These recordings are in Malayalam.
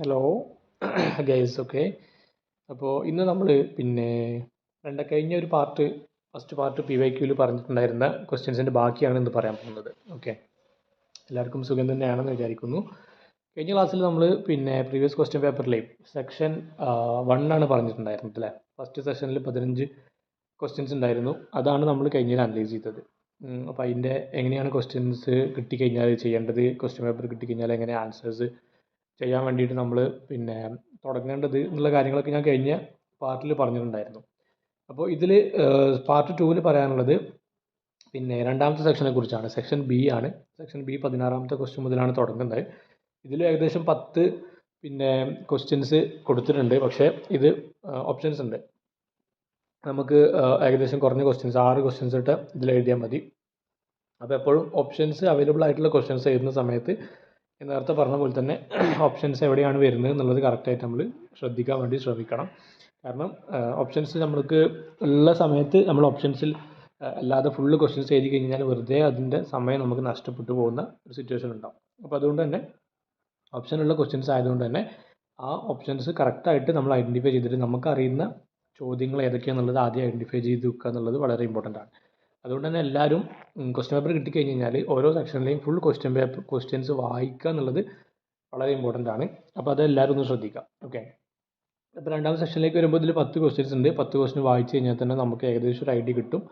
Hello guys. ഓക്കെ, അപ്പോൾ ഇന്ന് നമ്മൾ പിന്നെ കഴിഞ്ഞ ഒരു ഫസ്റ്റ് പാർട്ട് PYQയിൽ പറഞ്ഞിട്ടുണ്ടായിരുന്ന ക്വസ്റ്റ്യൻസിൻ്റെ ബാക്കിയാണ് ഇന്ന് പറയാൻ പോകുന്നത്. ഓക്കെ, എല്ലാവർക്കും സുഖം തന്നെയാണെന്ന് വിചാരിക്കുന്നു. കഴിഞ്ഞ ക്ലാസ്സിൽ നമ്മൾ പ്രീവിയസ് ക്വസ്റ്റ്യൻ പേപ്പറിലെ സെക്ഷൻ 1 ആണ് പറഞ്ഞിട്ടുണ്ടായിരുന്നത് അല്ലേ. ഫസ്റ്റ് സെഷനിൽ 15 ക്വസ്റ്റ്യൻസ് ഉണ്ടായിരുന്നു. അതാണ് നമ്മൾ കഴിഞ്ഞതിൽ അനലൈസ് ചെയ്തത്. അപ്പോൾ അതിൻ്റെ എങ്ങനെയാണ് ക്വസ്റ്റ്യൻസ് കിട്ടിക്കഴിഞ്ഞാൽ ചെയ്യേണ്ടത്, ക്വസ്റ്റ്യൻ പേപ്പർ കിട്ടിക്കഴിഞ്ഞാൽ എങ്ങനെ ആൻസേഴ്സ് ചെയ്യാൻ വേണ്ടിയിട്ട് നമ്മൾ തുടങ്ങേണ്ടത് എന്നുള്ള കാര്യങ്ങളൊക്കെ ഞാൻ കഴിഞ്ഞ പാർട്ടിൽ പറഞ്ഞിട്ടുണ്ടായിരുന്നു. അപ്പോൾ ഇതിൽ പാർട്ട് 2 പറയാനുള്ളത് രണ്ടാമത്തെ സെക്ഷനെ കുറിച്ചാണ്. സെക്ഷൻ B ആണ്. സെക്ഷൻ B 16ാമത്തെ ക്വസ്റ്റ്യൻ മുതലാണ് തുടങ്ങുന്നത്. ഇതിൽ ഏകദേശം 10 ക്വസ്റ്റ്യൻസ് കൊടുത്തിട്ടുണ്ട്. പക്ഷേ ഇത് ഓപ്ഷൻസ് ഉണ്ട്. നമുക്ക് ഏകദേശം കുറഞ്ഞ ക്വസ്റ്റ്യൻസ് 6 ക്വസ്റ്റ്യൻസ് ഇട്ട് ഇതിൽ എഴുതിയാൽ മതി. അപ്പോൾ എപ്പോഴും ഓപ്ഷൻസ് അവൈലബിൾ ആയിട്ടുള്ള ക്വസ്റ്റ്യൻസ് എഴുതുന്ന സമയത്ത് നേരത്തെ പറഞ്ഞ പോലെ തന്നെ ഓപ്ഷൻസ് എവിടെയാണ് വരുന്നത് എന്നുള്ളത് കറക്റ്റായിട്ട് നമ്മൾ ശ്രദ്ധിക്കാൻ വേണ്ടി ശ്രമിക്കണം. കാരണം ഓപ്ഷൻസ് നമ്മൾക്ക് ഉള്ള സമയത്ത് നമ്മൾ ഓപ്ഷൻസിൽ അല്ലാതെ ഫുള്ള് ക്വസ്റ്റ്യൻസ് എഴുതി കഴിഞ്ഞാൽ വെറുതെ അതിൻ്റെ സമയം നമുക്ക് നഷ്ടപ്പെട്ടു പോകുന്ന ഒരു സിറ്റുവേഷൻ ഉണ്ടാവും. അപ്പോൾ അതുകൊണ്ട് തന്നെ ഓപ്ഷനുള്ള ക്വസ്റ്റ്യൻസ് ആയതുകൊണ്ട് തന്നെ ആ ഓപ്ഷൻസ് കറക്റ്റായിട്ട് നമ്മൾ ഐഡൻറ്റിഫൈ ചെയ്തിട്ട് നമുക്കറിയുന്ന ചോദ്യങ്ങൾ ഏതൊക്കെയാണെന്നുള്ളത് ആദ്യം ഐഡൻറ്റിഫൈ ചെയ്ത് വെക്കുക എന്നുള്ളത് വളരെ ഇമ്പോർട്ടൻ്റ് ആണ്. അതുകൊണ്ട് തന്നെ എല്ലാവരും ക്വസ്റ്റ്യൻ പേപ്പർ കിട്ടിക്കഴിഞ്ഞ് കഴിഞ്ഞാൽ ഓരോ സെക്ഷനിലെയും ഫുൾ ക്വസ്റ്റ്യൻസ് വായിക്കുക എന്നുള്ളത് വളരെ ഇമ്പോർട്ടൻ്റ് ആണ്. അപ്പോൾ അത് എല്ലാവരും ഒന്ന് ശ്രദ്ധിക്കുക. ഓക്കെ, അപ്പോൾ രണ്ടാമത്തെ സെക്ഷനിലേക്ക് വരുമ്പോൾ ഇതിൽ 10 ക്വസ്റ്റ്യൻസ് ഉണ്ട്. 10 ക്വസ്റ്റ്യൻ വായിച്ച് കഴിഞ്ഞാൽ തന്നെ നമുക്ക് ഏകദേശം ഒരു ഐഡിയ കിട്ടും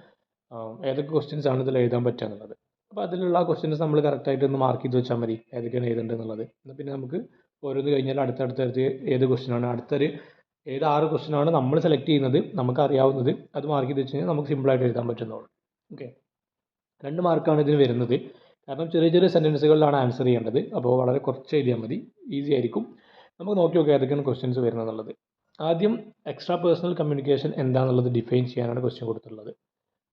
ഏതൊക്കെ ക്വസ്റ്റ്യൻസ് ആണ് ഇതിൽ എഴുതാൻ പറ്റുക എന്നുള്ളത്. അപ്പോൾ അതിലുള്ള ക്വസ്റ്റ്യൻസ് നമ്മൾ കറക്റ്റായിട്ട് ഒന്ന് മാർക്ക് ചെയ്ത് വെച്ചാൽ മതി ഏതൊക്കെയാണ് എഴുതേണ്ടത് എന്നുള്ളത്. എന്നാൽ പിന്നെ നമുക്ക് ഓരോന്ന് കഴിഞ്ഞാൽ അടുത്തടുത്ത് ഏത് ക്വസ്റ്റ്യനാണ് ഏത് 6 ക്വസ്റ്റ്യനാണ് നമ്മൾ സെലക്ട് ചെയ്യുന്നത് നമുക്കറിയാവുന്നത് അത് മാർക്ക് ചെയ്ത് വെച്ച് കഴിഞ്ഞാൽ നമുക്ക് സിമ്പിളായിട്ട് എഴുതാൻ പറ്റുന്നുള്ളൂ. ഓക്കെ, 2 മാർക്കാണ് ഇതിന് വരുന്നത്. കാരണം ചെറിയ ചെറിയ സെൻറ്റൻസുകളിലാണ് ആൻസർ ചെയ്യേണ്ടത്. അപ്പോൾ വളരെ കുറച്ച് എഴുതിയാൽ മതി, ഈസി ആയിരിക്കും. നമുക്ക് നോക്കി നോക്കാം ഏതൊക്കെയാണ് ക്വസ്റ്റ്യൻസ് വരുന്നത് എന്നുള്ളത്. ആദ്യം എക്സ്ട്രാ പേഴ്സണൽ കമ്മ്യൂണിക്കേഷൻ എന്താണെന്നുള്ളത് ഡിഫൈൻ ചെയ്യാനാണ് ക്വസ്റ്റ്യൻ കൊടുത്തിട്ടുള്ളത്.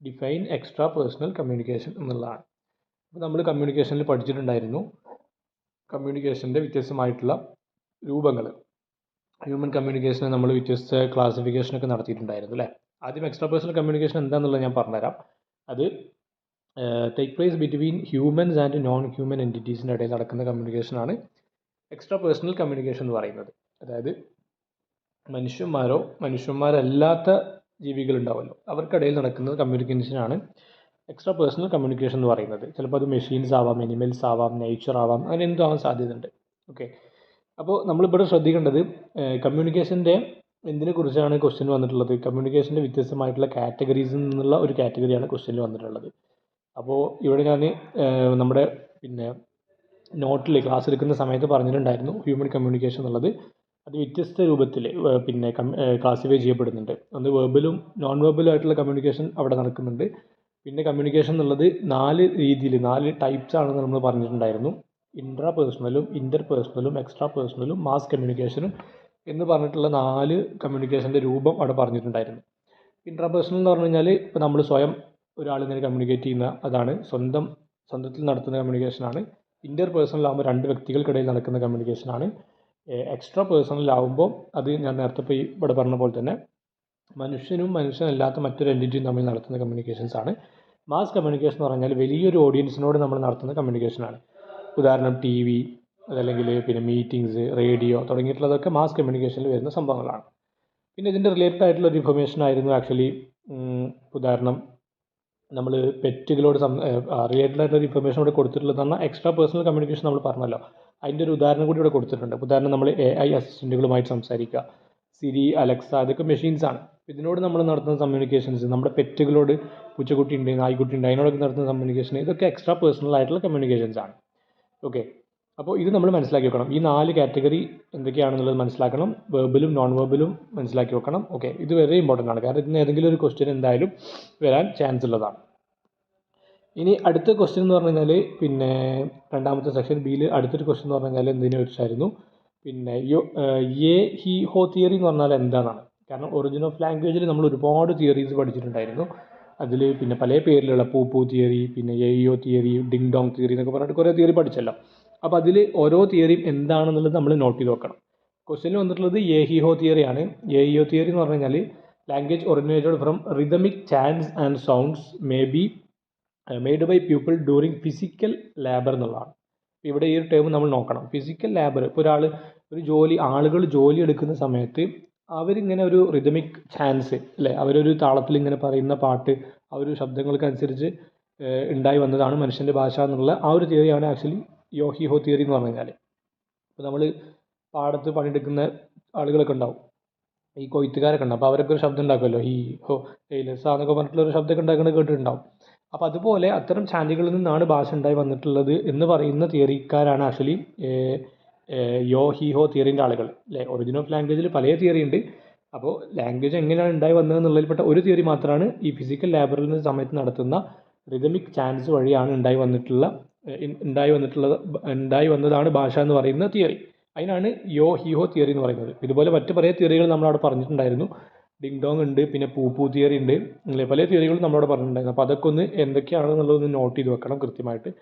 ഡിഫൈൻ എക്സ്ട്രാ പേഴ്സണൽ കമ്മ്യൂണിക്കേഷൻ എന്നുള്ളതാണ്. അപ്പോൾ നമ്മൾ കമ്മ്യൂണിക്കേഷനിൽ പഠിച്ചിട്ടുണ്ടായിരുന്നു കമ്മ്യൂണിക്കേഷൻ്റെ വ്യത്യസ്തമായിട്ടുള്ള രൂപങ്ങൾ. ഹ്യൂമൻ കമ്മ്യൂണിക്കേഷന് നമ്മൾ വ്യത്യസ്ത ക്ലാസിഫിക്കേഷനൊക്കെ നടത്തിയിട്ടുണ്ടായിരുന്നു അല്ലേ. ആദ്യം എക്സ്ട്രാ പേഴ്സണൽ കമ്മ്യൂണിക്കേഷൻ എന്താണെന്നുള്ളത് ഞാൻ പറഞ്ഞുതരാം. അത് take place between humans and non human എൻറ്റിറ്റീസിൻ്റെ ഇടയിൽ നടക്കുന്ന കമ്മ്യൂണിക്കേഷനാണ് എക്സ്ട്രാ പേഴ്സണൽ കമ്മ്യൂണിക്കേഷൻ എന്ന് പറയുന്നത്. അതായത് മനുഷ്യന്മാരല്ലാത്ത ജീവികളുണ്ടാവുമല്ലോ, അവർക്കിടയിൽ നടക്കുന്ന കമ്മ്യൂണിക്കേഷനാണ് എക്സ്ട്രാ പേഴ്സണൽ കമ്മ്യൂണിക്കേഷൻ എന്ന് പറയുന്നത്. ചിലപ്പോൾ അത് മെഷീൻസ് ആവാം, അനിമൽസ് ആവാം, നേച്ചർ ആവാം, അങ്ങനെ എന്തോ ആവാൻ സാധ്യതയുണ്ട്. ഓക്കെ, അപ്പോൾ നമ്മളിവിടെ ശ്രദ്ധിക്കേണ്ടത് കമ്മ്യൂണിക്കേഷൻ്റെ എന്തിനെ കുറിച്ചാണ് ക്വസ്റ്റ്യൻ വന്നിട്ടുള്ളത്. കമ്മ്യൂണിക്കേഷൻ്റെ വ്യത്യസ്തമായിട്ടുള്ള കാറ്റഗറീസിൽ നിന്നുള്ള ഒരു കാറ്റഗറിയാണ് ക്വസ്റ്റ്യനിൽ വന്നിട്ടുള്ളത്. അപ്പോൾ ഇവിടെ ഞാൻ നമ്മുടെ നോട്ടിൽ ക്ലാസ് എടുക്കുന്ന സമയത്ത് പറഞ്ഞിട്ടുണ്ടായിരുന്നു ഹ്യൂമൻ കമ്മ്യൂണിക്കേഷൻ എന്നുള്ളത് അത് വ്യത്യസ്ത രൂപത്തിൽ ക്ലാസിഫൈ ചെയ്യപ്പെടുന്നുണ്ട്. ഒന്ന് വെർബലും നോൺ വെർബലും ആയിട്ടുള്ള കമ്മ്യൂണിക്കേഷൻ അവിടെ നടക്കുന്നുണ്ട്. പിന്നെ കമ്മ്യൂണിക്കേഷൻ എന്നുള്ളത് 4 രീതിയിൽ 4 ടൈപ്സ് ആണെന്ന് നമ്മൾ പറഞ്ഞിട്ടുണ്ടായിരുന്നു. ഇൻട്രാ പേഴ്സണലും ഇൻ്റർ പേഴ്സണലും എക്സ്ട്രാ പേഴ്സണലും മാസ് കമ്മ്യൂണിക്കേഷനും എന്ന് പറഞ്ഞിട്ടുള്ള 4 കമ്മ്യൂണിക്കേഷൻ്റെ രൂപം അവിടെ പറഞ്ഞിട്ടുണ്ടായിരുന്നു. ഇൻട്രാ പേഴ്സണൽ എന്ന് പറഞ്ഞു കഴിഞ്ഞാൽ ഇപ്പോൾ നമ്മൾ സ്വയം ഒരാളിങ്ങനെ കമ്മ്യൂണിക്കേറ്റ് ചെയ്യുന്ന അതാണ് സ്വന്തത്തിൽ നടത്തുന്ന കമ്മ്യൂണിക്കേഷനാണ്. ഇൻ്റർ പേഴ്സണലാകുമ്പോൾ 2 വ്യക്തികൾക്കിടയിൽ നടക്കുന്ന കമ്മ്യൂണിക്കേഷനാണ്. എക്സ്ട്രാ പേഴ്സണലാകുമ്പോൾ അത് ഞാൻ നേരത്തെ ഇപ്പോൾ ഇവിടെ പറഞ്ഞ പോലെ തന്നെ മനുഷ്യനല്ലാത്ത മറ്റൊരു എൻറ്റിറ്റിയും തമ്മിൽ നടത്തുന്ന കമ്മ്യൂണിക്കേഷൻസ് ആണ്. മാസ് കമ്മ്യൂണിക്കേഷൻ എന്ന് പറഞ്ഞാൽ വലിയൊരു ഓഡിയൻസിനോട് നമ്മൾ നടത്തുന്ന കമ്മ്യൂണിക്കേഷനാണ്. ഉദാഹരണം TV, അതല്ലെങ്കിൽ മീറ്റിങ്സ്, റേഡിയോ തുടങ്ങിയിട്ടുള്ളതൊക്കെ മാസ് കമ്മ്യൂണിക്കേഷനിൽ വരുന്ന സംഭവങ്ങളാണ്. പിന്നെ ഇതിൻ്റെ റിലേറ്റഡ് ആയിട്ടുള്ള ഒരു ഇൻഫർമേഷൻ ആയിരുന്നു ആക്ച്വലി ഉദാഹരണം നമ്മൾ പെറ്റുകളോട് റിലേറ്റഡ് ആയിട്ടുള്ള ഇൻഫർമേഷൻ ഇവിടെ കൊടുത്തിട്ടുള്ളത് പറഞ്ഞാൽ എക്സ്ട്രാ പേഴ്സണൽ കമ്മ്യൂണിക്കേഷൻ നമ്മൾ പറഞ്ഞല്ലോ, അതിൻ്റെ ഒരു ഉദാഹരണം കൂടി ഇവിടെ കൊടുത്തിട്ടുണ്ട്. ഉദാഹരണം നമ്മൾ AI അസിസ്റ്റൻറ്റുകളുമായിട്ട് സംസാരിക്കുക, സിരി, അലക്സ, ഇതൊക്കെ മെഷീൻസാണ്. ഇതിനോട് നമ്മൾ നടത്തുന്ന കമ്മ്യൂണിക്കേഷൻസ്, നമ്മുടെ പെറ്റുകളോട് പൂച്ചക്കുട്ടി ഉണ്ട്, നായ്ക്കുട്ടി ഉണ്ട്, അതിനോടൊക്കെ നടത്തുന്ന കമ്മ്യൂണിക്കേഷൻ, ഇതൊക്കെ എക്സ്ട്രാ പേഴ്സണൽ ആയിട്ടുള്ള കമ്മ്യൂണിക്കേഷൻസ് ആണ്. ഓക്കെ, അപ്പോൾ ഇത് നമ്മൾ മനസ്സിലാക്കി വെക്കണം. ഈ 4 കാറ്റഗറി എന്തൊക്കെയാണെന്നുള്ളത് മനസ്സിലാക്കണം. വെർബലും നോൺ വെർബലും മനസ്സിലാക്കി വെക്കണം. ഓക്കെ, ഇത് വെരി ഇമ്പോർട്ടൻ്റ് ആണ്. കാരണം ഇതിന് ഏതെങ്കിലും ഒരു ക്വസ്റ്റ്യൻ എന്തായാലും വരാൻ ചാൻസ് ഉള്ളതാണ്. ഇനി അടുത്ത ക്വസ്റ്റ്യൻ എന്ന് പറഞ്ഞു കഴിഞ്ഞാൽ രണ്ടാമത്തെ സെക്ഷൻ Bയിൽ അടുത്തൊരു ക്വസ്റ്റ്യൻ എന്ന് പറഞ്ഞു കഴിഞ്ഞാൽ എന്തിനെ കുറിച്ചായിരുന്നു, ഹി ഹോ തിയറി എന്ന് പറഞ്ഞാൽ എന്താണെന്നാണ്. കാരണം ഒറിജിൻ ഓഫ് ലാംഗ്വേജിൽ നമ്മൾ ഒരുപാട് തിയറീസ് പഠിച്ചിട്ടുണ്ടായിരുന്നു. അതിൽ പല പേരിലുള്ള പൂ theory, AEO theory, Ding Dong theory എന്നൊക്കെ പറഞ്ഞിട്ട് കുറേ തിയറി പഠിച്ചല്ലോ. അപ്പോൾ അതിൽ ഓരോ തിയറിയും എന്താണെന്നുള്ളത് നമ്മൾ നോട്ട് ചെയ്ത് വെക്കണം. ക്വസ്റ്റ്യനിൽ വന്നിട്ടുള്ളത് ഹി ഹോ തിയറിയാണ്. AEO തിയറി എന്ന് പറഞ്ഞു കഴിഞ്ഞാൽ language originated from rhythmic chants and sounds may be made by people during physical labour എന്നുള്ളതാണ്. ഇവിടെ ഈ ഒരു ടേം നമ്മൾ നോക്കണം. ഫിസിക്കൽ ലേബർ, ഇപ്പോൾ ഒരാൾ ആളുകൾ ജോലി എടുക്കുന്ന സമയത്ത് അവരിങ്ങനെ ഒരു റിതമിക് ചാൻസ് അല്ലേ, അവരൊരു താളത്തിൽ ഇങ്ങനെ പറയുന്ന പാട്ട് ആ ഒരു ശബ്ദങ്ങൾക്കനുസരിച്ച് ഉണ്ടായി വന്നതാണ് മനുഷ്യൻ്റെ ഭാഷ എന്നുള്ള ആ ഒരു തിയറിയാണ് ആക്ച്വലി യോ ഹി ഹോ തിയറി എന്ന് പറഞ്ഞു കഴിഞ്ഞാൽ. ഇപ്പോൾ നമ്മൾ പാടത്ത് പണിയെടുക്കുന്ന ആളുകളൊക്കെ ഉണ്ടാവും, ഈ കൊയ്ത്തുകാരൊക്കെ ഉണ്ടാവും, അപ്പോൾ അവരൊക്കെ ഒരു ശബ്ദം ഉണ്ടാക്കുമല്ലോ, ഈ ഹോ ഹേയ് ലസ എന്നൊക്കെ പറഞ്ഞിട്ടുള്ള ഒരു ശബ്ദമൊക്കെ ഉണ്ടാക്കുന്നത് കേട്ടിട്ടുണ്ടാവും. അപ്പോൾ അതുപോലെ അത്തരം ചാൻറ്റുകളിൽ നിന്നാണ് ഭാഷ ഉണ്ടായി വന്നിട്ടുള്ളത് എന്ന് പറയുന്ന തിയറിക്കാരാണ് ആക്ച്വലി യോ ഹി ഹോ തിയറിൻ്റെ ആളുകൾ അല്ലേ. ഒറിജിൻ ഓഫ് ലാംഗ്വേജിൽ പല തിയറി ഉണ്ട്. അപ്പോൾ ലാംഗ്വേജ് എങ്ങനെയാണ് ഉണ്ടായി വന്നതെന്നുള്ളതിൽപ്പെട്ട ഒരു തിയറി മാത്രമാണ് ഈ ഫിസിക്കൽ ലാബറട്ടറി സമയത്ത് നടത്തുന്ന റിതമിക് ചാൻസ് വഴിയാണ് ഉണ്ടായി വന്നതാണ് ഭാഷ എന്ന് പറയുന്ന തിയറി. അതിനാണ് യോ ഹി ഹോ തിയറി എന്ന് പറയുന്നത്. ഇതുപോലെ മറ്റ് പല തിയറികൾ നമ്മളവിടെ പറഞ്ഞിട്ടുണ്ടായിരുന്നു. ഡിങ് ഡോങ് ഉണ്ട്, പിന്നെ പൂ തിയറി ഉണ്ട്, അല്ലേ, പല തിയറികളും നമ്മളവിടെ പറഞ്ഞിട്ടുണ്ടായിരുന്നു. അപ്പോൾ അതൊക്കെ എന്തൊക്കെയാണെന്നുള്ളതൊന്ന് നോട്ട് ചെയ്ത് വെക്കണം കൃത്യമായിട്ട്.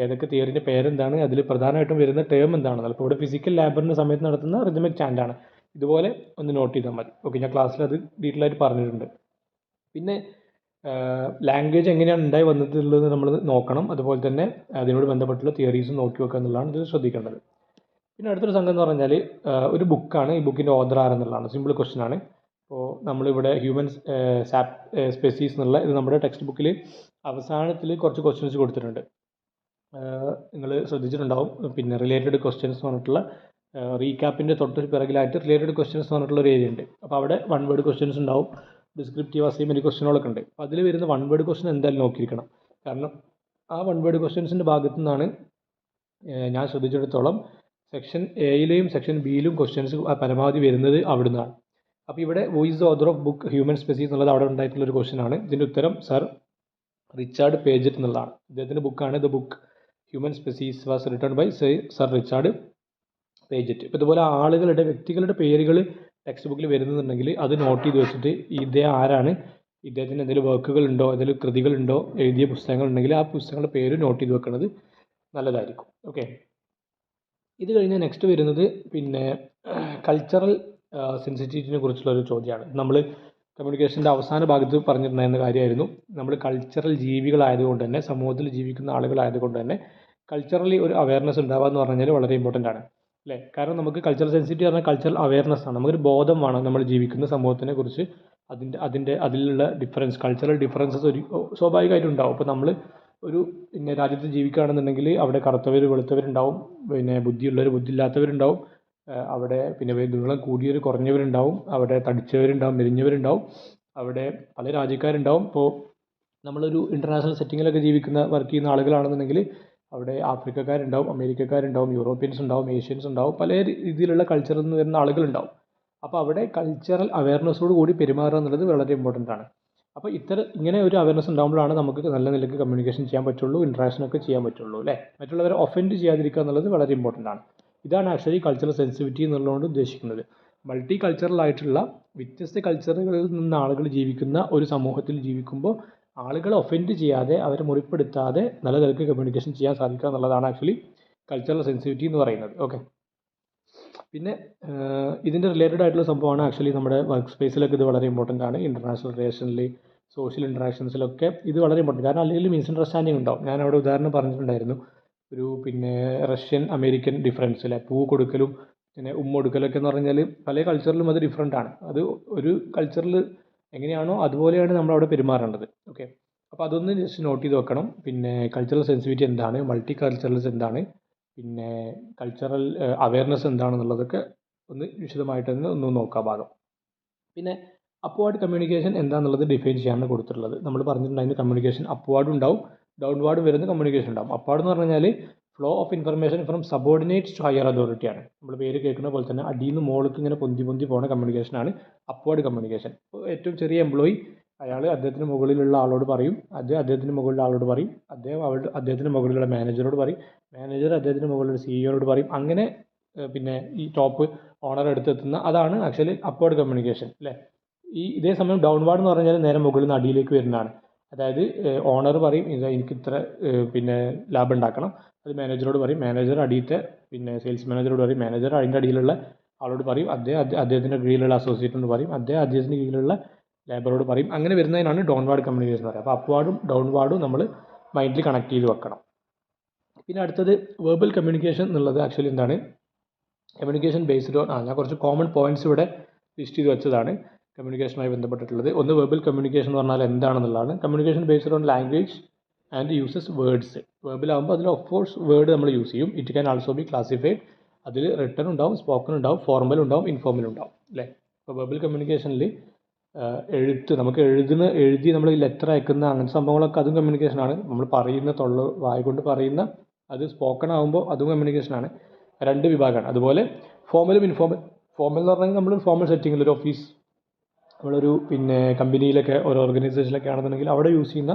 ഏതൊക്കെ തിയറിൻ്റെ പേരെന്താണ്, അതിൽ പ്രധാനമായിട്ടും വരുന്ന ടേം എന്താണെന്ന്. അപ്പോൾ ഇവിടെ ഫിസിക്കൽ ലാബറിൻ്റെ സമയത്ത് നടത്തുന്ന റിതമിക് ചാൻറ്റാണ്. ഇതുപോലെ ഒന്ന് നോട്ട് ചെയ്താൽ മതി. ഓക്കെ, ഞാൻ ക്ലാസ്സിൽ അത് ഡീറ്റെയിൽ ആയിട്ട് പറഞ്ഞിട്ടുണ്ട്. പിന്നെ ലാംഗ്വേജ് എങ്ങനെയാണ് ഉണ്ടായി വന്നിട്ടുള്ളത് നമ്മൾ നോക്കണം. അതുപോലെ തന്നെ അതിനോട് ബന്ധപ്പെട്ടുള്ള തിയറീസും നോക്കി വെക്കുക എന്നുള്ളതാണ് ഇത് ശ്രദ്ധിക്കേണ്ടത്. പിന്നെ അടുത്തൊരു സംഘം എന്ന് പറഞ്ഞാൽ ഒരു ബുക്കാണ്. ഈ ബുക്കിൻ്റെ ഓഥർ ആരെന്നുള്ളതാണ്. സിമ്പിൾ ക്വസ്റ്റ്യൻ ആണ്. അപ്പോൾ നമ്മളിവിടെ ഹ്യൂമൻസ് സ്പെസീസ് എന്നുള്ള ഇത് നമ്മുടെ ടെക്സ്റ്റ് ബുക്കിൽ അവസാനത്തിൽ കുറച്ച് ക്വസ്റ്റ്യൻസ് കൊടുത്തിട്ടുണ്ട്. നിങ്ങൾ ശ്രദ്ധിച്ചിട്ടുണ്ടാവും. പിന്നെ റിലേറ്റഡ് ക്വസ്റ്റ്യൻസ് എന്ന് പറഞ്ഞിട്ടുള്ള റീക്യാപ്പിൻ്റെ തൊട്ട് പിറകിലായിട്ട് റിലേറ്റഡ് ക്വസ്റ്റ്യൻസ് എന്ന് പറഞ്ഞിട്ടുള്ള ഒരു ഏരിയ ഉണ്ട്. അപ്പോൾ അവിടെ 1 വേർഡ് ക്വസ്റ്റ്യൻസ് ഉണ്ടാവും, ഡിസ്ക്രിപ്റ്റീവ് അസൈൻമെൻറ്റ് ക്വസ്റ്റ്യനുകളൊക്കെ ഉണ്ട്. അപ്പോൾ അതിൽ വരുന്ന 1 വേർഡ് ക്വസ്റ്റ്യൻ എന്തായാലും നോക്കിയിരിക്കണം. കാരണം ആ 1 വേർഡ് ക്വസ്റ്റ്യൻസിൻ്റെ ഭാഗത്തു നിന്നാണ് ഞാൻ ശ്രദ്ധിച്ചിടത്തോളം സെക്ഷൻ എയിലെയും സെക്ഷൻ ബിയിലും ക്വസ്റ്റ്യൻസ് പരമാവധി വരുന്നത് അവിടെ നിന്നാണ്. അപ്പോൾ ഇവിടെ voice author of book human species എന്നുള്ളത് അവിടെ ഉണ്ടായിട്ടുള്ളൊരു ക്വസ്റ്റ്യൻ ആണ്. ഇതിൻ്റെ ഉത്തരം സർ റിച്ചാർഡ് പേജറ്റ് എന്നുള്ളതാണ്. ഇദ്ദേഹത്തിൻ്റെ ബുക്കാണ് the book human species was written by sir Richard Paget. ഇപ്പോൾ ഇതുപോലെ വ്യക്തികളുടെ പേരുകൾ ടെക്സ്റ്റ് ബുക്കിൽ വരുന്നുണ്ടെങ്കിൽ അത് നോട്ട് ചെയ്ത് വെച്ചിട്ട് ഇദ്ദേഹം ആരാണ്, ഇദ്ദേഹത്തിന് എന്തെങ്കിലും വർക്കുകൾ ഉണ്ടോ, എന്തെങ്കിലും കൃതികളുണ്ടോ, എഴുതിയ പുസ്തകങ്ങൾ ഉണ്ടെങ്കിൽ ആ പുസ്തകങ്ങളുടെ പേര് നോട്ട് ചെയ്ത് വെക്കുന്നത് നല്ലതായിരിക്കും. ഓക്കെ, ഇത് കഴിഞ്ഞ് നെക്സ്റ്റ് വരുന്നത് പിന്നെ കൾച്ചറൽ സെൻസിറ്റിവിറ്റിനെ കുറിച്ചുള്ള ഒരു ചോദ്യമാണ്. നമ്മൾ കമ്മ്യൂണിക്കേഷൻ്റെ അവസാന ഭാഗത്ത് പറഞ്ഞിട്ടുണ്ടായിരുന്ന കാര്യമായിരുന്നു. നമ്മൾ കൾച്ചറൽ ജീവികളായതുകൊണ്ട് തന്നെ, സമൂഹത്തിൽ ജീവിക്കുന്ന ആളുകളായതുകൊണ്ട് തന്നെ കൾച്ചറലി ഒരു അവയർനെസ് ഉണ്ടാവുക എന്ന് പറഞ്ഞാൽ വളരെ ഇമ്പോർട്ടൻ്റ് ആണ് അല്ലേ. കാരണം നമുക്ക് കൾച്ചറൽ സെൻസിറ്റിവിറ്റി പറഞ്ഞാൽ കൾച്ചറൽ അവയർനെസ് ആണ്. നമുക്കൊരു ബോധം വേണം നമ്മൾ ജീവിക്കുന്ന സമൂഹത്തിനെ കുറിച്ച്. അതിലുള്ള ഡിഫറൻസ്, കൾച്ചറൽ ഡിഫറൻസസ് സ്വാഭാവികമായിട്ടും ഉണ്ടാവും. ഇപ്പോൾ നമ്മൾ ഒരു പിന്നെ രാജ്യത്ത് ജീവിക്കുകയാണെന്നുണ്ടെങ്കിൽ അവിടെ കറുത്തവർ വെളുത്തവരുണ്ടാവും, പിന്നെ ബുദ്ധിയുള്ളവർ ബുദ്ധിയില്ലാത്തവരുണ്ടാവും, അവിടെ പിന്നെ നീളം കൂടിയവർ കുറഞ്ഞവരുണ്ടാവും, അവിടെ തടിച്ചവരുണ്ടാവും മെലിഞ്ഞവരുണ്ടാവും, അവിടെ പല രാജ്യക്കാരുണ്ടാവും. ഇപ്പോൾ നമ്മളൊരു ഇൻ്റർനാഷണൽ സെറ്റിങ്ങിലൊക്കെ വർക്ക് ചെയ്യുന്ന ആളുകളാണെന്നുണ്ടെങ്കിൽ അവിടെ ആഫ്രിക്കക്കാരുണ്ടാവും, അമേരിക്കക്കാരുണ്ടാവും, യൂറോപ്യൻസ് ഉണ്ടാവും, ഏഷ്യൻസ് ഉണ്ടാവും, പല രീതിയിലുള്ള കൾച്ചറിൽ നിന്ന് വരുന്ന ആളുകളുണ്ടാവും. അപ്പോൾ അവിടെ കൾച്ചറൽ അവയർനെസ്സോട് കൂടി പെരുമാറുക എന്നുള്ളത് വളരെ ഇമ്പോർട്ടൻ്റ് ആണ്. അപ്പോൾ ഇങ്ങനെ ഒരു അവയർനെസ് ഉണ്ടാകുമ്പോഴാണ് നമുക്ക് നല്ല നിലയ്ക്ക് കമ്മ്യൂണിക്കേഷൻ ചെയ്യാൻ പറ്റുള്ളൂ, ഇൻട്രാക്ഷനൊക്കെ ചെയ്യാൻ പറ്റുള്ളൂ അല്ലേ. മറ്റുള്ളവരെ ഒഫൻഡ് ചെയ്യാതിരിക്കുക എന്നുള്ളത് വളരെ ഇമ്പോർട്ടൻ്റ് ആണ്. ഇതാണ് ആക്ച്വലി കൾച്ചറൽ സെൻസിറ്റിവിറ്റി എന്നുള്ളതുകൊണ്ട് ഉദ്ദേശിക്കുന്നത്. മൾട്ടി കൾച്ചറൽ ആയിട്ടുള്ള വ്യത്യസ്ത കൾച്ചറുകളിൽ നിന്ന് ആളുകൾ ജീവിക്കുന്ന ഒരു സമൂഹത്തിൽ ജീവിക്കുമ്പോൾ ആളുകളെ ഒഫൻഡ് ചെയ്യാതെ, അവരെ മുറിപ്പെടുത്താതെ നല്ല നിലയ്ക്ക് കമ്മ്യൂണിക്കേഷൻ ചെയ്യാൻ സാധിക്കുക എന്നുള്ളതാണ് ആക്ച്വലി കൾച്ചറൽ സെൻസിറ്റിവിറ്റി എന്ന് പറയുന്നത്. ഓക്കെ, പിന്നെ ഇതിൻ്റെ റിലേറ്റഡ് ആയിട്ടുള്ള സംഭവമാണ് ആക്ച്വലി നമ്മുടെ വർക്ക് സ്പേസിലൊക്കെ ഇത് വളരെ ഇമ്പോർട്ടൻ്റ് ആണ്. ഇൻ്റർനാഷണൽ റിലേഷനിൽ, സോഷ്യൽ ഇൻട്രാക്ഷൻസിലൊക്കെ ഇത് വളരെ ഇമ്പോർട്ടൻ്റ്. കാരണം അല്ലെങ്കിൽ മിസ്അണ്ടർസ്റ്റാൻഡിങ് ഉണ്ടാവും. ഞാൻ അവിടെ ഉദാഹരണം പറഞ്ഞിട്ടുണ്ടായിരുന്നു, ഒരു പിന്നെ റഷ്യൻ അമേരിക്കൻ ഡിഫറൻസ് അല്ലേ, പൂ കൊടുക്കലും പിന്നെ കൊടുക്കലൊക്കെ എന്ന് പറഞ്ഞാൽ പല കൾച്ചറിലും അത് ഡിഫറെൻ്റ് ആണ്. അത് ഒരു കൾച്ചറിൽ എങ്ങനെയാണോ അതുപോലെയാണ് നമ്മളവിടെ പെരുമാറേണ്ടത്. ഓക്കെ, അപ്പോൾ അതൊന്ന് ജസ്റ്റ് നോട്ട് ചെയ്ത് വെക്കണം. പിന്നെ കൾച്ചറൽ സെൻസിറ്റിവിറ്റി എന്താണ്, മൾട്ടി കൾച്ചറൽസ് എന്താണ്, പിന്നെ കൾച്ചറൽ അവയർനെസ് എന്താണെന്നുള്ളതൊക്കെ ഒന്ന് വിശദമായിട്ട് ഒന്ന് നോക്കാം ഭാഗം. പിന്നെ അപ്വാർഡ് കമ്മ്യൂണിക്കേഷൻ എന്താണെന്നുള്ളത് ഡിഫൈൻ ചെയ്യാനാണ് കൊടുത്തിട്ടുള്ളത്. നമ്മൾ പറഞ്ഞിട്ടുണ്ടായിരുന്നു കമ്മ്യൂണിക്കേഷൻ അപ്വാർഡും ഉണ്ടാവും ഡൗൺവാർഡും വരുന്ന കമ്മ്യൂണിക്കേഷൻ ഉണ്ടാവും. അപ്വാർഡ് എന്ന് പറഞ്ഞാൽ flow of information from subordinates to higher അതോറിറ്റിയാണ്. നമ്മൾ പേര് കേൾക്കുന്ന പോലെ തന്നെ അടിയിൽ നിന്ന് മോൾക്ക് ഇങ്ങനെ പൊന്തി പോകുന്ന കമ്മ്യൂണിക്കേഷനാണ് അപ്വാർഡ് കമ്മ്യൂണിക്കേഷൻ. ഇപ്പോൾ ഏറ്റവും ചെറിയ എംപ്ലോയി അയാൾ അദ്ദേഹത്തിന് മുകളിലുള്ള ആളോട് പറയും, അദ്ദേഹത്തിന് മുകളിലുള്ള ആളോട് പറയും, അദ്ദേഹത്തിന് മുകളിലുള്ള മാനേജറോട് പറയും, മാനേജർ അദ്ദേഹത്തിന് മുകളിലുള്ള സിഇഒയോട് പറയും. അങ്ങനെ പിന്നെ ഈ ടോപ്പ് ഓണർ എടുത്തെത്തുന്ന അതാണ് ആക്ച്വലി അപ്വാർഡ് കമ്മ്യൂണിക്കേഷൻ അല്ലേ. ഇതേ സമയം ഡൗൺവാർഡ് എന്ന് പറഞ്ഞാൽ നേരെ മുകളിൽ നിന്ന് അടിയിലേക്ക് വരുന്നതാണ്. അതായത് ഓണർ പറയും എനിക്ക് ഇത്ര പിന്നെ ലാഭം ഉണ്ടാക്കണം, അത് മാനേജറോട് പറയും, മാനേജർ അടിയത്തെ പിന്നെ സെയിൽസ് മാനേജറോട് പറയും, മാനേജർ അതിൻ്റെ അടിയിലുള്ള ആളോട് പറയും, അദ്ദേഹത്തിൻ്റെ കീഴിലുള്ള അസോസിയേറ്റിനോട് പറയും, അദ്ദേഹത്തിൻ്റെ കീഴിലുള്ള ലേബറോട് പറയും. അങ്ങനെ വരുന്നതിനാണ് ഡൗൺവാർഡ് കമ്മ്യൂണിക്കേഷൻ എന്ന് പറയുക. അപ്പോൾ അപ്വാർഡും ഡൗൺവാർഡും നമ്മൾ മൈൻഡിൽ കണക്ട് ചെയ്ത് വെക്കണം. പിന്നെ അടുത്തത് വെർബൽ കമ്മ്യൂണിക്കേഷൻ എന്നുള്ളത് ആക്ച്വലി എന്താണ്, കമ്മ്യൂണിക്കേഷൻ ബേസ്ഡ് ഓൺ ഞാൻ കുറച്ച് കോമൺ പോയിന്റ്സ് ഇവിടെ ലിസ്റ്റ് ചെയ്ത് വെച്ചതാണ് കമ്മ്യൂണിക്കേഷനുമായി ബന്ധപ്പെട്ടിട്ടുള്ളത്. ഒന്ന് വെർബൽ കമ്മ്യൂണിക്കേഷൻ എന്ന് പറഞ്ഞാൽ എന്താണെന്നുള്ളതാണ്. Communication based on language and uses words. വെർബിലാകുമ്പോൾ അതിൽ ഓഫ് കോഴ്സ് വേർഡ് നമ്മൾ യൂസ് ചെയ്യും. It can also be classified. അതിൽ റിട്ടൺ ഉണ്ടാവും, സ്പോക്കൺ ഉണ്ടാവും, ഫോർമൽ ഉണ്ടാവും, ഇൻഫോർമൽ ഉണ്ടാവും അല്ലേ. അപ്പോൾ വെർബൽ കമ്മ്യൂണിക്കേഷനിൽ നമുക്ക് എഴുതി നമ്മൾ ലെറ്റർ അയക്കുന്ന അങ്ങനത്തെ സംഭവങ്ങളൊക്കെ അതും കമ്മ്യൂണിക്കേഷനാണ്. നമ്മൾ പറയുന്ന വായ കൊണ്ട് പറയുന്ന അത് സ്പോക്കൺ ആകുമ്പോൾ അതും കമ്മ്യൂണിക്കേഷനാണ്. രണ്ട് വിഭാഗമാണ്. അതുപോലെ ഫോർമലും ഇൻഫോർമൽ. ഫോർമൽ എന്ന് പറഞ്ഞാൽ നമ്മൾ ഫോർമൽ സെറ്റിങ്ങിൽ ഒരു ഓഫീസ്, നമ്മളൊരു കമ്പനിയിലൊക്കെ ഒരു ഓർഗനൈസേഷനിലൊക്കെ ആണെന്നുണ്ടെങ്കിൽ അവിടെ യൂസ് ചെയ്യുന്ന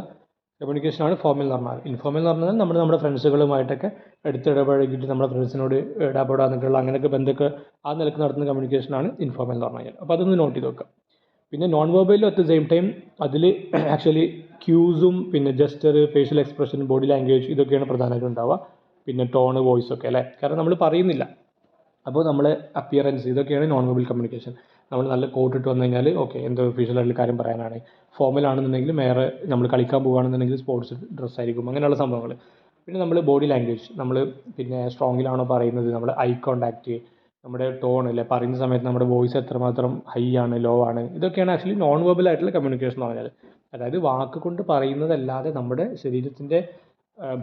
കമ്മ്യൂണിക്കേഷനാണ് ഫോർമൽ എന്ന് പറഞ്ഞാൽ. ഇൻഫോർമൽ എന്ന് പറഞ്ഞാൽ നമ്മുടെ ഫ്രണ്ട്സുകളുമായിട്ടൊക്കെ ഇടപഴകിയിട്ട് നമ്മുടെ ഫ്രണ്ട്സിനോട് ഇടപെടാന്നൊക്കെയുള്ള അങ്ങനെയൊക്കെ ബന്ധമൊക്കെ ആ നിലക്ക് നടത്തുന്ന കമ്മ്യൂണിക്കേഷനാണ് ഇൻഫോർമൽ എന്ന് പറഞ്ഞു കഴിഞ്ഞാൽ. അപ്പോൾ അതൊന്ന് നോട്ട് ചെയ്ത് വെക്കാം. പിന്നെ നോൺ വെർബലും അറ്റ് ദ സെയിം ടൈം അതിൽ ആക്ച്വലി ക്യൂസും gesture, facial expression, body language ഇതൊക്കെയാണ് പ്രധാനമായിട്ടും ഉണ്ടാവുക. ടോണ്, വോയിസ് ഒക്കെ അല്ലേ. കാരണം നമ്മൾ പറയുന്നില്ല, അപ്പോൾ നമ്മളെ അപ്പിയറൻസ് ഇതൊക്കെയാണ് നോൺ വെർബൽ കമ്മ്യൂണിക്കേഷൻ. നമ്മൾ നല്ല കോട്ട് ഇട്ട് വന്നു കഴിഞ്ഞാൽ ഓക്കെ എന്തോ ഒഫീഷ്യലായിട്ടുള്ള കാര്യം പറയാനാണ്. ഫോർമൽ ആണെന്നുണ്ടെങ്കിൽ വേറെ നമ്മൾ കളിക്കാൻ പോകുകയാണെന്നുണ്ടെങ്കിൽ സ്പോർട്സ് ഡ്രസ്സ് ആയിരിക്കും, അങ്ങനെയുള്ള സംഭവങ്ങൾ. പിന്നെ നമ്മൾ ബോഡി ലാംഗ്വേജ്, നമ്മൾ സ്ട്രോങ്ങിലാണോ പറയുന്നത്, നമ്മുടെ ഐ കോണ്ടാക്റ്റ്, നമ്മുടെ ടോൺ അല്ലേ, പറയുന്ന സമയത്ത് നമ്മുടെ വോയിസ് എത്രമാത്രം ഹൈ ആണ്, ലോ ആണ്, ഇതൊക്കെയാണ് ആക്ച്വലി നോൺ വെർബൽ ആയിട്ടുള്ള കമ്മ്യൂണിക്കേഷൻ എന്ന് പറഞ്ഞാൽ. അതായത് വാക്ക് കൊണ്ട് പറയുന്നതല്ലാതെ നമ്മുടെ ശരീരത്തിൻ്റെ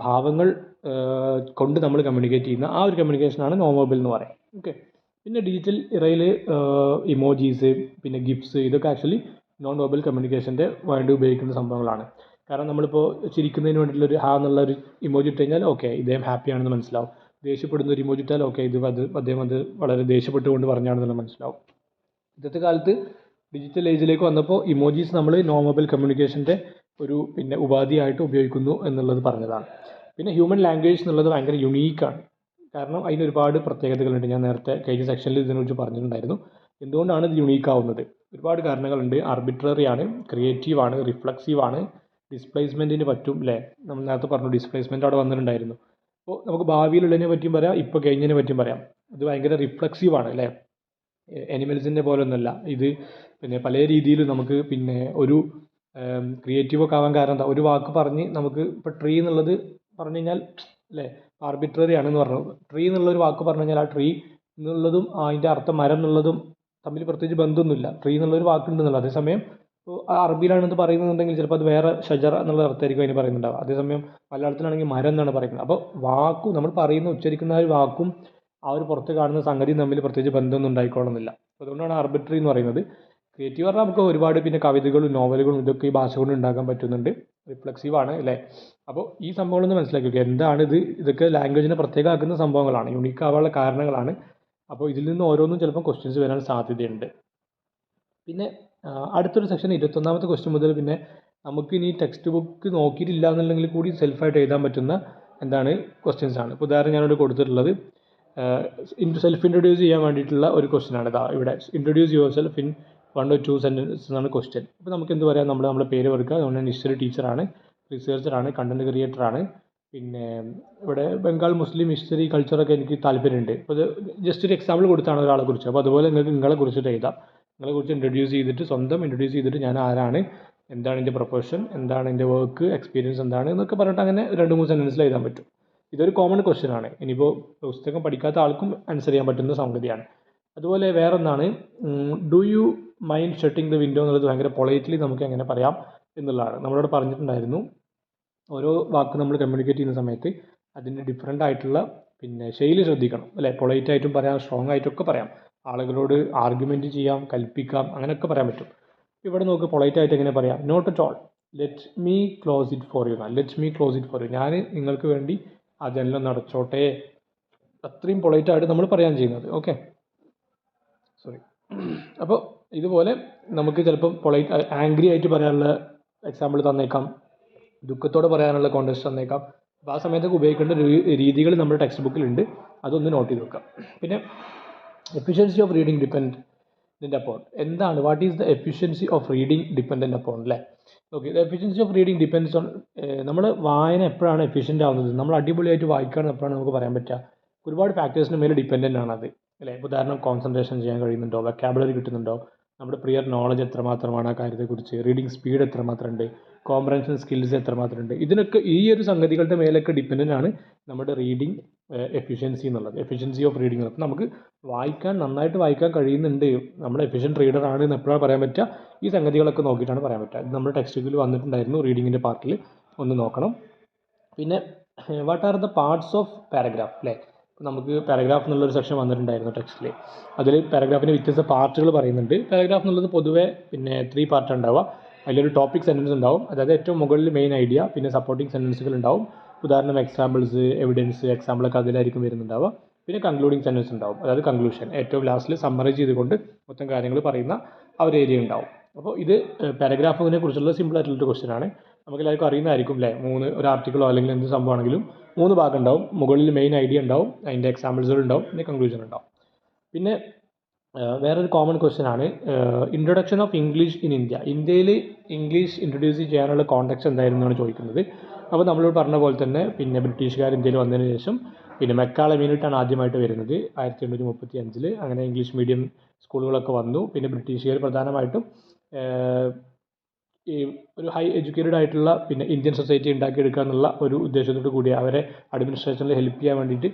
ഭാവങ്ങൾ കൊണ്ട് നമ്മൾ കമ്മ്യൂണിക്കേറ്റ് ചെയ്യുന്ന ആ ഒരു കമ്മ്യൂണിക്കേഷനാണ് നോൺ വെർബൽ എന്ന് പറയും. ഓക്കെ. പിന്നെ ഡിജിറ്റൽ ഇറയിൽ ഇമോജീസ്, ഗിഫ്റ്റ്സ്, ഇതൊക്കെ ആക്ച്വലി നോൺ വെർബൽ കമ്മ്യൂണിക്കേഷൻ്റെ വേണ്ടി ഉപയോഗിക്കുന്ന സംഭവങ്ങളാണ്. കാരണം നമ്മളിപ്പോൾ ചിരിക്കുന്നതിന് വേണ്ടിയിട്ടുള്ളൊരു എന്നുള്ളൊരു ഇമോജി ഇട്ട് കഴിഞ്ഞാൽ ഓക്കെ ഇദ്ദേഹം ഹാപ്പിയാണെന്ന് മനസ്സിലാവും. ദേഷ്യപ്പെടുന്ന ഒരു ഇമോജി ഇട്ടാൽ ഓക്കെ അദ്ദേഹം വളരെ ദേഷ്യപ്പെട്ടുകൊണ്ട് പറഞ്ഞാണെന്ന് മനസ്സിലാവും. ഇന്നത്തെ കാലത്ത് ഡിജിറ്റൽ ഏജിലേക്ക് വന്നപ്പോൾ ഇമോജീസ് നമ്മൾ നോൺ വെർബൽ കമ്മ്യൂണിക്കേഷൻ്റെ ഒരു ഉപാധിയായിട്ട് ഉപയോഗിക്കുന്നു എന്നുള്ളത് പറഞ്ഞതാണ്. പിന്നെ ഹ്യൂമൻ ലാംഗ്വേജ് എന്നുള്ളത് ഭയങ്കര യുണീക്കാണ്. കാരണം അതിന് ഒരുപാട് പ്രത്യേകതകളുണ്ട്. ഞാൻ നേരത്തെ കഴിഞ്ഞ സെക്ഷനിൽ ഇതിനെക്കുറിച്ച് പറഞ്ഞിട്ടുണ്ടായിരുന്നു. എന്തുകൊണ്ടാണ് ഇത് യുണീക്ക് ആവുന്നത്? ഒരുപാട് കാരണങ്ങളുണ്ട്. ആർബിട്രറി ആണ്, ക്രിയേറ്റീവ് ആണ്, റിഫ്ലക്സീവ് ആണ്, ഡിസ്പ്ലേസ്മെൻറ്റിന് പറ്റും അല്ലേ. നമ്മൾ നേരത്തെ പറഞ്ഞു ഡിസ്പ്ലേസ്മെൻറ്റ് അവിടെ വന്നിട്ടുണ്ടായിരുന്നു. അപ്പോൾ നമുക്ക് ഭാവിയിലുള്ളതിനെ പറ്റിയും പറയാം, ഇപ്പോൾ കഴിഞ്ഞതിനെ പറ്റിയും പറയാം. ഇത് ഭയങ്കര റിഫ്ലക്സീവ് ആണ് അല്ലേ. അനിമൽസിൻ്റെ പോലെ ഒന്നുമല്ല ഇത്. പല രീതിയിൽ നമുക്ക് ഒരു ക്രിയേറ്റീവൊക്കെ ആവാൻ കാരണം എന്താ, ഒരു വാക്ക് പറഞ്ഞ് നമുക്ക് ഇപ്പോൾ ട്രീ എന്നുള്ളത് പറഞ്ഞു കഴിഞ്ഞാൽ അല്ലേ ആർബിട്രറി ആണെന്ന് പറഞ്ഞു. ട്രീ എന്നുള്ളൊരു വാക്ക് പറഞ്ഞു കഴിഞ്ഞാൽ ആ ട്രീ എന്നുള്ളതും അതിൻ്റെ അർത്ഥം മരം എന്നുള്ളതും തമ്മിൽ പ്രത്യേകിച്ച് ബന്ധമൊന്നുമില്ല. ട്രീ എന്നുള്ളൊരു വാക്കുണ്ടെന്നുള്ളത്. അതേസമയം ഇപ്പോൾ അറബിയിലാണെന്ന് പറയുന്നുണ്ടെങ്കിൽ ചിലപ്പോൾ അത് വേറെ ഷജറ എന്നുള്ള അർത്ഥമായിരിക്കും അതിന് പറയുന്നുണ്ടാവുക. അതേസമയം മലയാളത്തിലാണെങ്കിൽ മരം എന്നാണ് പറയുന്നത്. അപ്പോൾ വാക്കും നമ്മൾ ഉച്ചരിക്കുന്ന ആ ഒരു വാക്കും ആ ഒരു പുറത്ത് കാണുന്ന സംഗതിയും തമ്മിൽ പ്രത്യേകിച്ച് ബന്ധമൊന്നും ഉണ്ടായിക്കോളുന്നില്ല. അതുകൊണ്ടാണ് ആർബിട്രറി എന്ന് പറയുന്നത്. ക്രിയേറ്റീവ് പറഞ്ഞാൽ നമുക്ക് ഒരുപാട് കവിതകളും നോവലുകളും ഇതൊക്കെ ഈ ഭാഷ കൊണ്ട് ഉണ്ടാക്കാൻ പറ്റുന്നുണ്ട്. റിഫ്ലക്സീവ് ആണ് അല്ലേ. അപ്പോൾ ഈ സംഭവങ്ങളൊന്ന് മനസ്സിലാക്കി വെക്കുക. എന്താണ് ഇതൊക്കെ ലാംഗ്വേജിനെ പ്രത്യേകമാക്കുന്ന സംഭവങ്ങളാണ്, യുണീക്ക് ആവാനുള്ള കാരണങ്ങളാണ്. അപ്പോൾ ഇതിൽ നിന്ന് ഓരോന്നും ചിലപ്പോൾ ക്വസ്റ്റ്യൻസ് വരാൻ സാധ്യതയുണ്ട്. പിന്നെ അടുത്തൊരു സെക്ഷൻ 21ാമത്തെ ക്വസ്റ്റ്യൻ മുതൽ നമുക്ക് ഇനി ടെക്സ്റ്റ് ബുക്ക് നോക്കിയിട്ടില്ല എന്നുണ്ടെങ്കിൽ കൂടി സെൽഫായിട്ട് എഴുതാൻ പറ്റുന്ന ക്വസ്റ്റ്യൻസ് ആണ്. ഇപ്പോൾ ഉദാഹരണം ഞാനിവിടെ കൊടുത്തിട്ടുള്ളത് സെൽഫ് ഇൻട്രൊഡ്യൂസ് ചെയ്യാൻ വേണ്ടിയിട്ടുള്ള ഒരു ക്വസ്റ്റ്യൻ ആണ്. ഇവിടെ introduce your self in 1 or 2 sentences എന്നാണ് ക്വസ്റ്റ്യൻ. അപ്പോൾ നമുക്ക് എന്ത് പറയാം, നമ്മുടെ പേര് വെറുക്കുക. അതുകൊണ്ട് ഞാൻ ഹിസ്റ്ററി ടീച്ചറാണ്, റിസർച്ചറാണ്, കണ്ടൻറ് ക്രിയേറ്ററാണ്. ഇവിടെ ബംഗാൾ മുസ്ലിം ഹിസ്റ്ററി കൾച്ചറൊക്കെ എനിക്ക് താല്പര്യമുണ്ട്. അപ്പോൾ ഇത് ജസ്റ്റ് ഒരു എക്സാമ്പിൾ കൊടുത്താണ് ഒരാളെ കുറിച്ച്. അപ്പോൾ അതുപോലെ നിങ്ങൾക്ക് നിങ്ങളെ കുറിച്ചിട്ട് എഴുതാം. നിങ്ങളെക്കുറിച്ച് ഇൻട്രൊഡ്യൂസ് ചെയ്തിട്ട് സ്വന്തം ഇൻട്രൊഡ്യൂസ് ചെയ്തിട്ട് ഞാൻ ആരാണ്, എന്താണ് എൻ്റെ പ്രൊഫഷൻ, എന്താണ് എൻ്റെ വർക്ക് എക്സ്പീരിയൻസ് എന്താണ് എന്നൊക്കെ പറഞ്ഞിട്ട് അങ്ങനെ 2-3 സെൻറ്റൻസിൽ എഴുതാൻ പറ്റും. ഇതൊരു കോമൺ ക്വസ്റ്റ്യൻ ആണ്. ഇനിയിപ്പോൾ പുസ്തകം പഠിക്കാത്ത ആൾക്കും ആൻസർ ചെയ്യാൻ പറ്റുന്ന സംഗതിയാണ്. അതുപോലെ വേറൊന്നാണ് do you mind shutting the window എന്നുള്ളത് ഭയങ്കര പൊളൈറ്റ്ലി നമുക്ക് എങ്ങനെ പറയാം എന്നുള്ളതാണ്. നമ്മളോട് പറഞ്ഞിട്ടുണ്ടായിരുന്നു ഓരോ വാക്ക് നമ്മൾ കമ്മ്യൂണിക്കേറ്റ് ചെയ്യുന്ന സമയത്ത് അതിൻ്റെ ഡിഫറെൻ്റ് ആയിട്ടുള്ള ശൈലി ശ്രദ്ധിക്കണം അല്ലേ. പൊളൈറ്റായിട്ടും പറയാം, സ്ട്രോങ് ആയിട്ടൊക്കെ പറയാം. ആളുകളോട് ആർഗ്യുമെൻറ്റ് ചെയ്യാം, കൽപ്പിക്കാം, അങ്ങനെയൊക്കെ പറയാൻ പറ്റും. ഇവിടെ നമുക്ക് പൊളൈറ്റായിട്ട് എങ്ങനെ പറയാം, not at all, let me close it for you. Let me close it for you, ഞാൻ നിങ്ങൾക്ക് വേണ്ടി ആ ജനലം നടച്ചോട്ടെ. അത്രയും പൊളൈറ്റായിട്ട് നമ്മൾ പറയാൻ ചെയ്യുന്നത്. Okay, sorry. അപ്പോൾ ഇതുപോലെ നമുക്ക് ചിലപ്പം ആംഗ്രി ആയിട്ട് പറയാനുള്ള എക്സാമ്പിൾ തന്നേക്കാം, ദുഃഖത്തോടെ പറയാനുള്ള കോണ്ടെക്സ്റ്റ് തന്നേക്കാം. അപ്പോൾ ആ സമയത്തൊക്കെ ഉപയോഗിക്കേണ്ട രീതികൾ നമ്മുടെ ടെക്സ്റ്റ് ബുക്കിലുണ്ട്, അതൊന്ന് നോട്ട് ചെയ്ത് വെക്കാം. പിന്നെ efficiency of reading dependent upon എന്താണ്, what is the efficiency of reading dependent upon അല്ലേ. Okay, the efficiency of reading depends on നമ്മൾ വായന എപ്പോഴാണ് എഫിഷ്യൻ്റ് ആവുന്നത്, നമ്മൾ അടിപൊളിയായിട്ട് വായിക്കുകയാണ് എപ്പോഴാണ് നമുക്ക് പറയാൻ പറ്റുക. ഒരുപാട് ഫാക്ടേഴ്സിന് മേലെ ഡിപ്പെൻഡൻ്റ് ആണ് അത് അല്ലേ. ഉദാഹരണം കോൺസെൻട്രേഷൻ ചെയ്യാൻ കഴിയുന്നുണ്ടോ, വൊക്കാബുലറി കിട്ടുന്നുണ്ടോ, നമ്മുടെ പ്രിയർ നോളജ് എത്രമാത്രമാണ് ആ കാര്യത്തെക്കുറിച്ച്, റീഡിങ് സ്പീഡ് എത്രമാത്രം ഉണ്ട്, കോംപ്രഹെൻഷൻ സ്കിൽസ് എത്രമാത്രം ഉണ്ട്, ഇതിനൊക്കെ ഈ ഒരു സംഗതികളുടെ മേലൊക്കെ ഡിപ്പെൻഡൻ്റ് ആണ് നമ്മുടെ റീഡിങ് എഫിഷ്യൻസി എന്നുള്ളത്, എഫിഷ്യൻസി ഓഫ് റീഡിങ് എന്നുള്ളത്. നമുക്ക് നന്നായിട്ട് വായിക്കാൻ കഴിയുന്നുണ്ട്, നമ്മൾ എഫിഷ്യൻറ്റ് റീഡർ ആണ് എന്ന് എപ്പോഴാണ് പറയാൻ പറ്റുക, ഈ സംഗതികളൊക്കെ നോക്കിയിട്ടാണ് പറയാൻ പറ്റുക. ഇത് നമ്മുടെ ടെക്സ്റ്റ് ബുക്കിൽ വന്നിട്ടുണ്ടായിരുന്നു, റീഡിങ്ങിൻ്റെ പാർട്ടിൽ ഒന്ന് നോക്കണം. പിന്നെ what are the parts of paragraph അല്ലേ, നമുക്ക് പാരഗ്രാഫ് എന്നുള്ളൊരു സെക്ഷൻ വന്നിട്ടുണ്ടായിരുന്നു ടെക്സ്റ്റിൽ. അതിൽ പാരഗ്രാഫിൻ്റെ വ്യത്യസ്ത പാർട്ടുകൾ പറയുന്നുണ്ട്. പാരഗ്രാഫ് എന്നുള്ളത് പൊതുവെ 3 പാർട്ട് ഉണ്ടാവുക. അതിലൊരു ടോപ്പിക് സെൻറ്റൻസ് ഉണ്ടാവും, അതായത് ഏറ്റവും മുകളിൽ മെയിൻ ഐഡിയ, പിന്നെ സപ്പോർട്ടിങ് സെൻറ്റൻസുകൾ ഉണ്ടാവും, ഉദാഹരണം എക്സാമ്പിൾസ്, എവിഡൻസ്, എക്സാമ്പിളൊക്കെ അതിലായിരിക്കും വരുന്നുണ്ടാവുക. പിന്നെ കൺക്ലൂഡിങ് സെൻറ്റൻസ് ഉണ്ടാവും, അതായത് കൺക്ലൂഷൻ, ഏറ്റവും ലാസ്റ്റിൽ സമ്മറൈസ് ചെയ്തുകൊണ്ട് മൊത്തം കാര്യങ്ങൾ പറയുന്ന ആ ഒരു ഏരിയ ഉണ്ടാവും. അപ്പോൾ ഇത് പാരഗ്രാഫിനെ കുറിച്ചുള്ള സിമ്പിൾ ആയിട്ടുള്ളൊരു ക്വസ്റ്റ്യൻ ആണ്. നമുക്ക് എല്ലാവർക്കും അറിയുന്നതായിരിക്കും അല്ലേ, ഒരു ആർട്ടിക്കിളോ അല്ലെങ്കിൽ എന്ത് സംഭവമാണെങ്കിലും 3 ഭാഗം ഉണ്ടാവും. മുകളിൽ മെയിൻ ഐഡിയ ഉണ്ടാവും, അതിൻ്റെ എക്സാമ്പിൾസുകൾ ഉണ്ടാവും, പിന്നെ കൺക്ലൂഷൻ ഉണ്ടാവും. പിന്നെ വേറൊരു കോമൺ ക്വസ്റ്റ്യൻ ആണ് introduction of English in India. ഇന്ത്യയിൽ ഇംഗ്ലീഷ് ഇൻട്രൊഡ്യൂസ് ചെയ്യാനുള്ള കോണ്ടെക്സ്റ്റ് എന്തായിരുന്നു എന്നാണ് ചോദിക്കുന്നത്. അപ്പോൾ നമ്മളോട് പറഞ്ഞ പോലെ തന്നെ പിന്നെ ബ്രിട്ടീഷുകാർ ഇന്ത്യയിൽ വന്നതിന് ശേഷം പിന്നെ മെക്കാളെ മീനിട്ടാണ് ആദ്യമായിട്ട് വരുന്നത് 1835. അങ്ങനെ ഇംഗ്ലീഷ് മീഡിയം സ്കൂളുകളൊക്കെ വന്നു. പിന്നെ ബ്രിട്ടീഷുകാർ പ്രധാനമായിട്ടും ഈ ഒരു ഹൈ എഡ്യൂക്കേറ്റഡ് ആയിട്ടുള്ള പിന്നെ ഇന്ത്യൻ സൊസൈറ്റി ഉണ്ടാക്കിയെടുക്കുക എന്നുള്ള ഒരു ഉദ്ദേശത്തോടു കൂടി അവരെ അഡ്മിനിസ്ട്രേഷനിൽ ഹെൽപ്പ് ചെയ്യാൻ വേണ്ടിയിട്ട്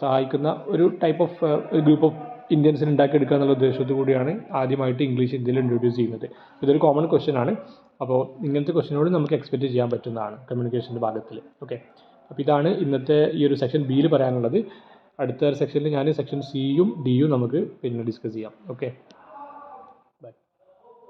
സഹായിക്കുന്ന ഒരു ടൈപ്പ് ഓഫ് ഗ്രൂപ്പ് ഓഫ് ഇന്ത്യൻസിന് ഉണ്ടാക്കിയെടുക്കുക എന്നുള്ള ഉദ്ദേശത്തോടു കൂടിയാണ് ആദ്യമായിട്ട് ഇംഗ്ലീഷ് ഇന്ത്യയിൽ ഇൻട്രൊഡ്യൂസ് ചെയ്യുന്നത്. ഇതൊരു കോമൺ ക്വസ്റ്റ്യൻ ആണ്. അപ്പോൾ ഇങ്ങനത്തെ ക്വസ്റ്റ്യനോട് നമുക്ക് എക്സ്പെക്റ്റ് ചെയ്യാൻ പറ്റുന്നതാണ് കമ്മ്യൂണിക്കേഷൻ്റെ ഭാഗത്തിൽ. ഓക്കെ, അപ്പോൾ ഇതാണ് ഇന്നത്തെ ഈ ഒരു സെക്ഷൻ ബിയിൽ പറയാനുള്ളത്. അടുത്ത സെക്ഷനിൽ ഞാൻ സെക്ഷൻ സിയും ഡിയും നമുക്ക് പിന്നെ ഡിസ്കസ് ചെയ്യാം. ഓക്കെ.